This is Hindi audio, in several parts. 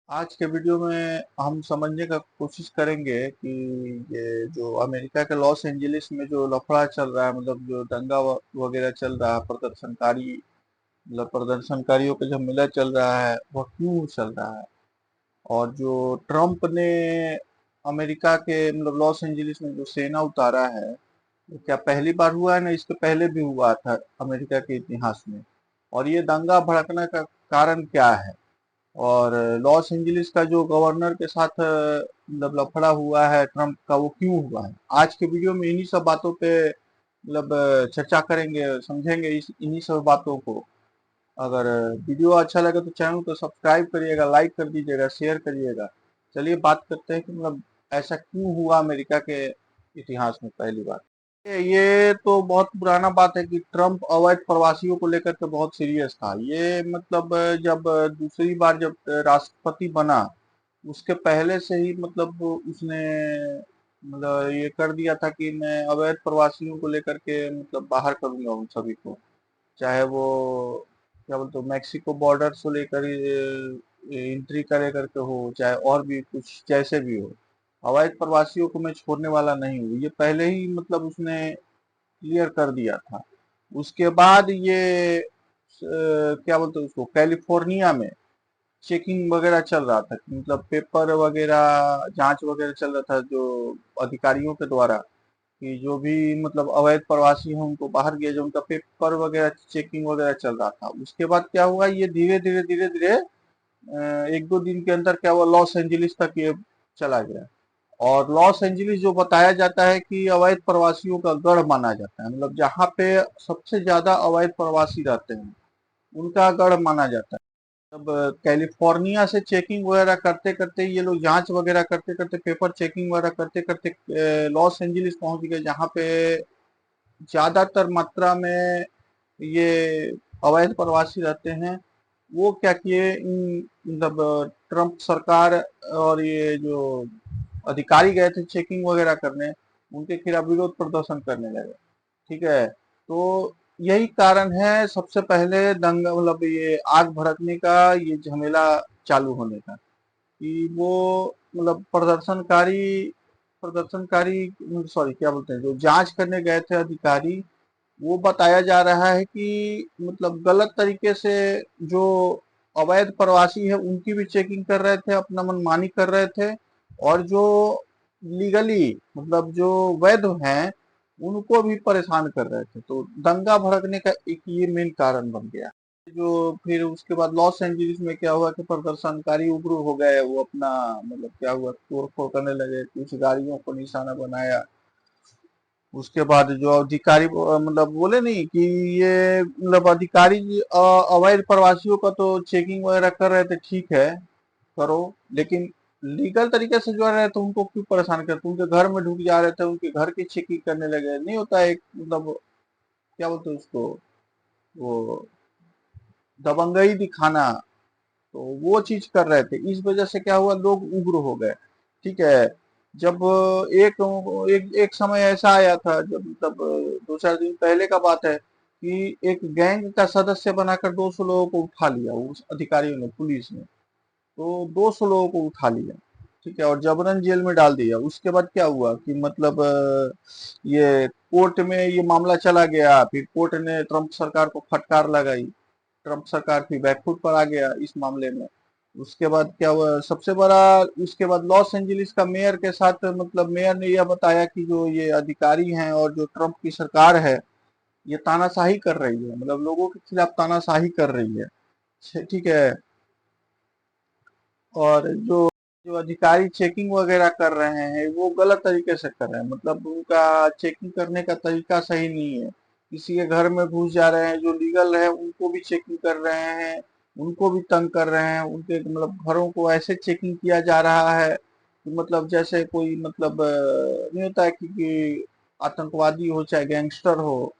आज के वीडियो में हम समझने का कोशिश करेंगे कि ये जो अमेरिका के लॉस एंजलिस में जो लफड़ा चल रहा है, मतलब जो दंगा वगैरह चल रहा है, प्रदर्शनकारी मतलब प्रदर्शनकारियों का जो मिला चल रहा है वह क्यों चल रहा है। और जो ट्रम्प ने अमेरिका के मतलब लॉस एंजलिस में जो सेना उतारा है, वो क्या पहली बार हुआ है? ना, इसके पहले भी हुआ था अमेरिका के इतिहास में। और ये दंगा भड़कने का कारण क्या है? और लॉस एंजलिस का जो गवर्नर के साथ मतलब लफड़ा हुआ है ट्रम्प का, वो क्यों हुआ है? आज के वीडियो में इन्हीं सब बातों पे मतलब चर्चा करेंगे, समझेंगे इस इन्हीं सब बातों को। अगर वीडियो अच्छा लगे तो चैनल को सब्सक्राइब करिएगा, लाइक कर दीजिएगा, शेयर करिएगा। चलिए बात करते हैं कि मतलब ऐसा क्यों हुआ अमेरिका के इतिहास में पहली बार। ये तो बहुत पुराना बात है कि ट्रम्प अवैध प्रवासियों को लेकर के बहुत सीरियस था। ये मतलब जब दूसरी बार जब राष्ट्रपति बना, उसके पहले से ही मतलब उसने मतलब ये कर दिया था कि मैं अवैध प्रवासियों को लेकर के मतलब बाहर करूंगा उन सभी को। चाहे वो क्या बोलते हो, मैक्सिको बॉर्डर से लेकर एंट्री करे करके हो, चाहे और भी कुछ जैसे भी हो, अवैध प्रवासियों को मैं छोड़ने वाला नहीं हूँ। ये पहले ही मतलब उसने क्लियर कर दिया था। उसके बाद ये क्या बोलते हैं उसको, कैलिफोर्निया में चेकिंग वगैरह चल रहा था, मतलब पेपर वगैरह जांच वगैरह चल रहा था जो अधिकारियों के द्वारा, कि जो भी मतलब अवैध प्रवासी हैं उनको बाहर किया जाए, उनका पेपर वगैरह चेकिंग वगैरह चल रहा था। उसके बाद क्या हुआ, ये धीरे धीरे एक दो दिन के अंदर क्या हुआ, लॉस एंजलिस तक ये चला गया। और लॉस एंजलिस जो बताया जाता है कि अवैध प्रवासियों का गढ़ माना जाता है, मतलब जहाँ पे सबसे ज्यादा अवैध प्रवासी रहते हैं उनका गढ़ माना जाता है। अब कैलिफोर्निया से चेकिंग वगैरह करते करते ये लोग जांच वगैरह करते करते पेपर चेकिंग वगैरह करते करते लॉस एंजलिस पहुंच गए, जहाँ पे ज्यादातर मात्रा में ये अवैध प्रवासी रहते हैं। वो क्या किए, मतलब ट्रम्प सरकार और ये जो अधिकारी गए थे चेकिंग वगैरह करने, उनके खिलाफ विरोध प्रदर्शन करने लगे। ठीक है, तो यही कारण है सबसे पहले दंगा मतलब ये आग भड़कने का, ये झमेला चालू होने का, कि वो मतलब प्रदर्शनकारी सॉरी क्या बोलते हैं, जो जांच करने गए थे अधिकारी, वो बताया जा रहा है कि मतलब गलत तरीके से जो अवैध प्रवासी है उनकी भी चेकिंग कर रहे थे, अपना मनमानी कर रहे थे। और जो लीगली मतलब जो वैध हैं उनको भी परेशान कर रहे थे। तो दंगा भड़कने का एक ये मेन कारण बन गया। जो फिर उसके बाद लॉस एंजलिस में क्या हुआ कि प्रदर्शनकारी उग्र हो गए, वो अपना मतलब क्या हुआ, तोड़ फोड़ करने लगे, कुछ गाड़ियों को निशाना बनाया। उसके बाद जो अधिकारी मतलब बोले नहीं कि ये मतलब अधिकारी अवैध प्रवासियों का तो चेकिंग वगैरह कर रहे थे, ठीक है करो, लेकिन लीगल तरीके से जो रहे थे उनको क्यों परेशान करते, उनके घर में ढुक जा रहे थे, उनके घर की चेकिंग करने लगे। नहीं होता एक मतलब क्या बोलते हैं उसको, वो दबंगई दिखाना, तो वो चीज कर रहे थे। इस वजह से क्या हुआ, लोग उग्र हो गए। ठीक है, जब एक समय ऐसा आया था, जब मतलब दो चार दिन पहले का बात है, कि एक गैंग का सदस्य बनाकर 200 लोगों को उठा लिया उस अधिकारियों ने, पुलिस ने। तो 200 लोगों को उठा लिया, ठीक है, और जबरन जेल में डाल दिया। उसके बाद क्या हुआ कि मतलब ये कोर्ट में ये मामला चला गया, फिर कोर्ट ने ट्रम्प सरकार को फटकार लगाई। ट्रम्प सरकार फिर बैकफुट पर आ गया इस मामले में। उसके बाद क्या हुआ सबसे बड़ा, उसके बाद लॉस एंजलिस का मेयर के साथ मतलब मेयर ने यह बताया कि जो ये अधिकारी हैं और जो ट्रम्प की सरकार है, ये तानाशाही कर रही है, मतलब लोगों के खिलाफ तानाशाही कर रही है। ठीक है, और जो जो अधिकारी चेकिंग वगैरह कर रहे हैं वो गलत तरीके से कर रहे हैं, मतलब उनका चेकिंग करने का तरीका सही नहीं है। किसी के घर में घुस जा रहे हैं, जो लीगल है उनको भी चेकिंग कर रहे हैं, उनको भी तंग कर रहे हैं। उनके मतलब घरों को ऐसे चेकिंग किया जा रहा है कि मतलब जैसे कोई मतलब नहीं होता है कि आतंकवादी हो चाहे गैंगस्टर हो,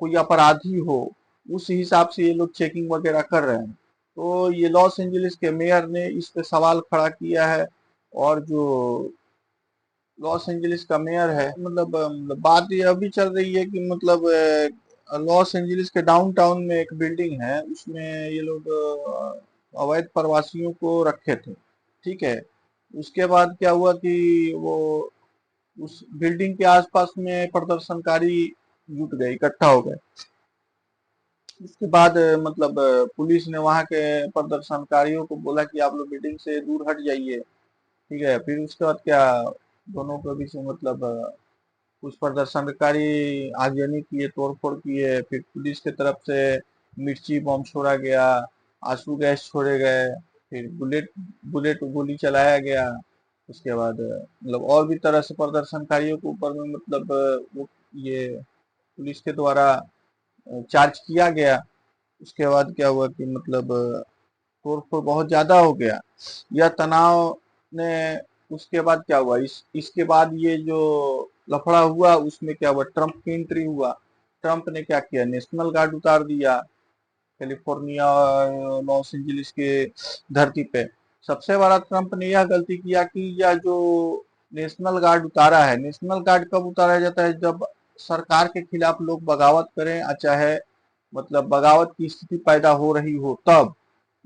कोई अपराधी हो, उस हिसाब से ये लोग चेकिंग वगैरह कर रहे हैं। तो ये लॉस एंजलिस के मेयर ने इस पे सवाल खड़ा किया है। और जो लॉस एंजलिस का मेयर है, मतलब बात ये अभी चल रही है कि मतलब लॉस एंजलिस के डाउनटाउन में एक बिल्डिंग है, उसमें ये लोग अवैध प्रवासियों को रखे थे। ठीक है। उसके बाद क्या हुआ कि वो उस बिल्डिंग के आसपास में प्रदर्शनकारी जुट गए, इकट्ठा हो गए। उसके बाद मतलब पुलिस ने वहां के प्रदर्शनकारियों को बोला कि आप लोग बिल्डिंग से दूर हट जाइए। ठीक है। फिर उसके बाद क्या, दोनों के बीच में मतलब कुछ प्रदर्शनकारी आगजनी किए, तोड़फोड़ किए। फिर पुलिस की तरफ से मिर्ची बम छोड़ा गया, आंसू गैस छोड़े गए, फिर बुलेट बुलेट गोली चलाया गया। उसके बाद मतलब और भी तरह से प्रदर्शनकारियों के ऊपर में मतलब वो ये पुलिस के द्वारा चार्ज किया गया। उसके बाद क्या हुआ कि मतलब तोड़फोड़ बहुत ज्यादा हो गया, यह तनाव ने। उसके बाद क्या हुआ, इसके बाद ये जो लफड़ा हुआ उसमें क्या हुआ, ट्रंप की एंट्री हुआ। ट्रंप ने क्या किया, नेशनल गार्ड उतार दिया कैलिफोर्निया और लॉस एंजलिस के धरती पे। सबसे बड़ा ट्रंप ने यह गलती किया कि यह जो नेशनल गार्ड उतारा है, नेशनल गार्ड कब उतारा जाता है, जब सरकार के खिलाफ लोग बगावत करें, चाहे मतलब बगावत की स्थिति पैदा हो रही हो, तब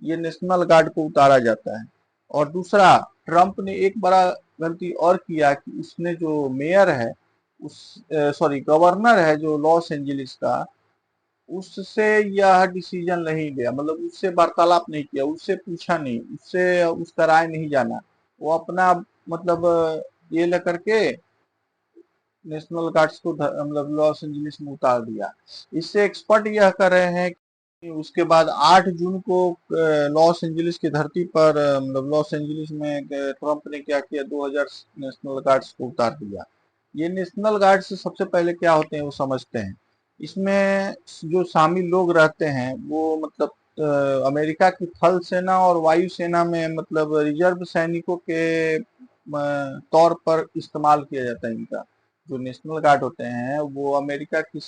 ये नेशनल गार्ड को उतारा जाता है। और दूसरा, ट्रंप ने एक बड़ा गलती और किया कि उसने जो मेयर है, उस सॉरी गवर्नर है जो लॉस एंजलिस का, उससे यह डिसीजन नहीं लिया, मतलब उससे वार्तालाप नहीं किया, उससे पूछा नहीं, उससे उसका राय नहीं जाना। वो अपना मतलब ये लेकर के नेशनल गार्ड्स को मतलब लॉस एंजलिस में उतार दिया। इससे एक्सपर्ट यह कर रहे हैं कि उसके बाद 8 जून को लॉस एंजलिस की धरती पर मतलब लॉस एंजलिस में ट्रंप ने क्या किया, 2000 नेशनल गार्ड्स को उतार दिया। ये नेशनल गार्ड्स सबसे पहले क्या होते हैं वो समझते हैं। इसमें जो शामिल लोग रहते हैं वो मतलब अमेरिका की थल सेना और वायु सेना में मतलब रिजर्व सैनिकों के तौर पर इस्तेमाल किया जाता है इनका। जो नेशनल गार्ड होते हैं वो अमेरिका की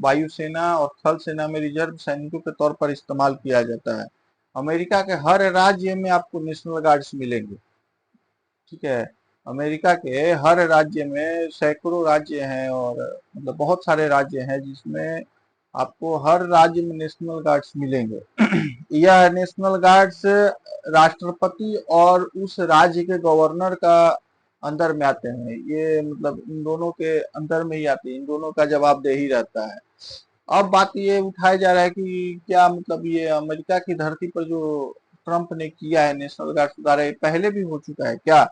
वायुसेना और थल सेना में रिजर्व सैनिकों के तौर पर इस्तेमाल किया जाता है। अमेरिका के हर राज्य में आपको नेशनल गार्ड्स मिलेंगे। ठीक है। अमेरिका के हर राज्य में सैकड़ों राज्य हैं, और मतलब बहुत सारे राज्य हैं जिसमें आपको हर राज्य में नेशनल गार्ड्स मिलेंगे। यह नेशनल गार्ड्स राष्ट्रपति और उस राज्य के गवर्नर का अंदर में आते हैं। ये मतलब इन दोनों के अंदर में ही आते हैं, इन दोनों का जवाबदेही रहता है। अब बात ये उठाया जा रहा है कि क्या मतलब ये अमेरिका की धरती पर जो ट्रंप ने किया है नेशनल गार्ड सुधार, पहले भी हो चुका है क्या?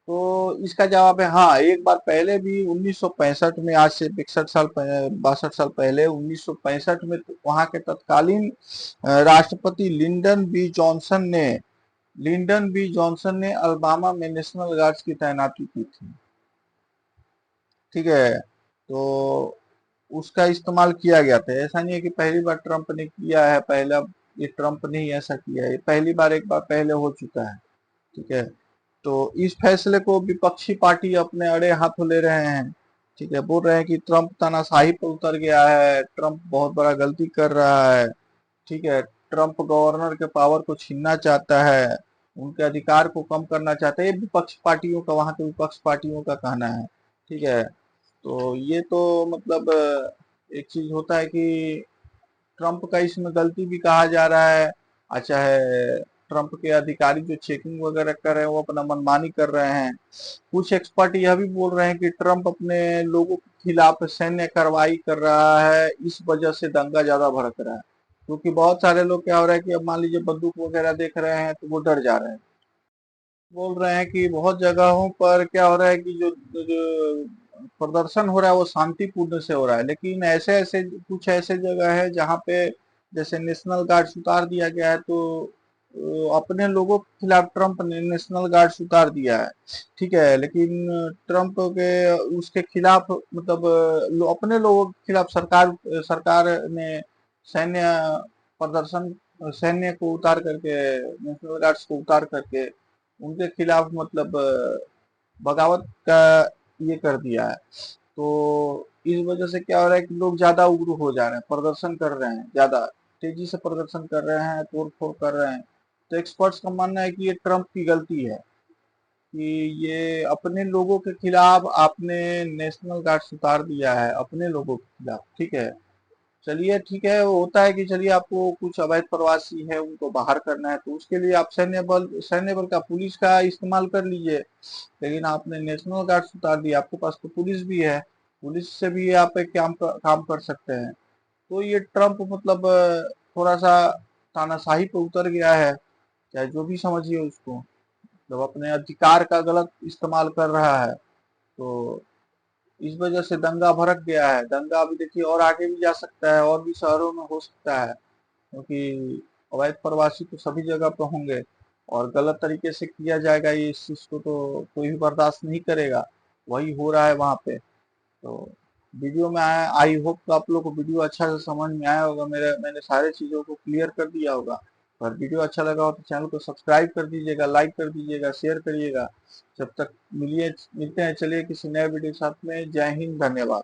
तो इसका जवाब है हाँ, एक बार पहले भी 1965 में, आज से 62 साल पहले 1965 में वहां के तत्कालीन राष्ट्रपति लिंडन बी जॉनसन ने अल्बामा में नेशनल गार्ड्स की तैनाती की थी। ठीक है। तो उसका इस्तेमाल किया गया था। ऐसा नहीं है कि पहली बार ट्रंप ने किया है, पहला ये ट्रंप ने ही ऐसा किया है, ये पहली बार, एक बार पहले हो चुका है। ठीक है। तो इस फैसले को विपक्षी पार्टी अपने अड़े हाथों ले रहे हैं। ठीक है। बोल रहे हैं कि ट्रंप तानाशाही पर उतर गया है, ट्रंप बहुत बड़ा गलती कर रहा है। ठीक है। ट्रंप गवर्नर के पावर को छीनना चाहता है, उनके अधिकार को कम करना चाहता है। ये विपक्ष पार्टियों का, वहां के विपक्ष पार्टियों का कहना है। ठीक है। तो ये तो मतलब एक चीज होता है कि ट्रंप का इसमें गलती भी कहा जा रहा है। अच्छा है, ट्रंप के अधिकारी जो चेकिंग वगैरह कर रहे हैं वो अपना मनमानी कर रहे हैं। कुछ एक्सपर्ट यह भी बोल रहे हैं कि ट्रंप अपने लोगों के खिलाफ सैन्य कार्रवाई कर रहा है, इस वजह से दंगा ज्यादा भड़क रहा है। क्योंकि बहुत सारे लोग क्या हो रहा है कि अब मान लीजिए बंदूक वगैरह देख रहे हैं तो वो डर जा रहे हैं। बोल रहे हैं कि बहुत जगहों पर क्या हो रहा है कि जो प्रदर्शन हो रहा है वो शांतिपूर्ण से हो रहा है, लेकिन ऐसे ऐसे कुछ ऐसे जगह है जहाँ पे जैसे नेशनल गार्ड उतार दिया गया है, तो अपने लोगों के खिलाफ ट्रंप ने नेशनल गार्ड उतार दिया है। ठीक है। लेकिन ट्रंप के उसके खिलाफ मतलब अपने लोगों के खिलाफ सरकार सरकार ने सैन्य प्रदर्शन सैन्य को उतार करके, नेशनल गार्ड्स को उतार करके उनके खिलाफ मतलब बगावत का ये कर दिया है। तो इस वजह से क्या हो रहा है कि लोग ज्यादा उग्र हो जा रहे हैं, प्रदर्शन कर रहे हैं, ज्यादा तेजी से प्रदर्शन कर रहे हैं, तोड़ फोड़ कर रहे हैं। तो एक्सपर्ट्स का मानना है कि ये ट्रंप की गलती है कि ये अपने लोगों के खिलाफ आपने नेशनल गार्ड उतार दिया है, अपने लोगों के खिलाफ। ठीक है। चलिए ठीक है, वो होता है कि चलिए आपको कुछ अवैध प्रवासी है उनको बाहर करना है, तो उसके लिए आप सैन्य बल का, पुलिस का इस्तेमाल कर लीजिए। लेकिन आपने नेशनल गार्ड उतार दिया, आपके पास तो पुलिस भी है, पुलिस से भी आप एक काम कर सकते हैं। तो ये ट्रम्प मतलब थोड़ा सा तानाशाही पे उतर गया है, चाहे जो भी समझिए उसको, जब अपने अधिकार का गलत इस्तेमाल कर रहा है। तो इस वजह से दंगा भड़क गया है। दंगा अभी देखिए और आगे भी जा सकता है, और भी शहरों में हो सकता है, क्योंकि अवैध प्रवासी तो सभी जगह पे होंगे, और गलत तरीके से किया जाएगा ये, इस चीज को तो कोई भी बर्दाश्त नहीं करेगा। वही हो रहा है वहां पे। तो वीडियो में आया, आई होप आप लोग को वीडियो अच्छा से समझ में आया होगा, मैंने सारे चीजों को क्लियर कर दिया होगा। अगर वीडियो अच्छा लगा हो तो चैनल को सब्सक्राइब कर दीजिएगा, लाइक कर दीजिएगा, शेयर करिएगा। जब तक मिलते हैं, चलिए किसी नए वीडियो के साथ में। जय हिंद, धन्यवाद।